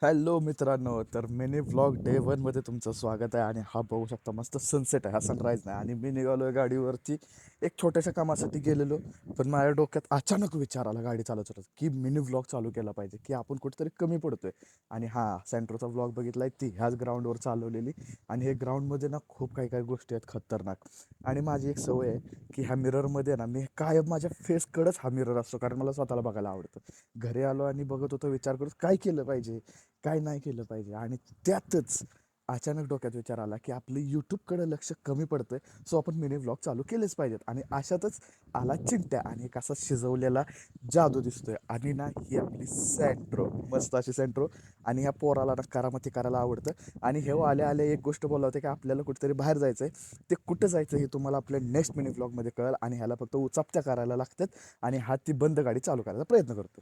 Hello मित्रांनो, तर mini vlog day मध्ये तुमचं स्वागत आहे. आणि हा बघू शकता मस्त सनसेट आहे, हा सनराईज नाही. आणि मी निघालो गाडीवरती एक छोट्याशा कामासाठी गेलेलो. पण माझ्या डोक्यात अचानक विचार आला गाडी चालवत होता की मिनी व्लॉग चालू केला पाहिजे, की आपण कुठेतरी कमी पडतोय. आणि हा सेंट्रोचा व्लॉग बघितलाय ती ह्याच ग्राउंडवर चालवलेली. आणि हे ग्राउंडमध्ये ना खूप काही काही गोष्टी आहेत खतरनाक. आणि माझी एक सवय आहे की ह्या मिररमध्ये ना मी कायम माझ्या फेसकडेच हा मिरर असतो, कारण मला स्वतःला बघायला आवडतं. घरी आलो आणि बघत होतो, विचार करत काय केलं पाहिजे, काय नाही केलं पाहिजे. आणि त्यातच अचानक डोक्यात विचार आला की आपलं यूट्यूबकडे लक्ष कमी पडतंय. सो आपण मिनी व्लॉग चालू केलेच पाहिजेत. आणि अशातच आला चिंट्या आणि एक असा शिजवलेला जादू दिसतोय. आणि ना ही आपली सेंट्रो, मस्त अशी सेंट्रो. आणि ह्या पोराला ना करामती करायला आवडतं. आणि हे आले आले एक गोष्ट बोला होते की आपल्याला कुठेतरी बाहेर जायचं आहे. ते कुठं जायचं हे तुम्हाला आपल्या नेक्स्ट मिनी व्लॉगमध्ये कळेल. आणि ह्याला फक्त उचापत्या करायला लागतात. आणि हा ती बंद गाडी चालू करायचा प्रयत्न करतो.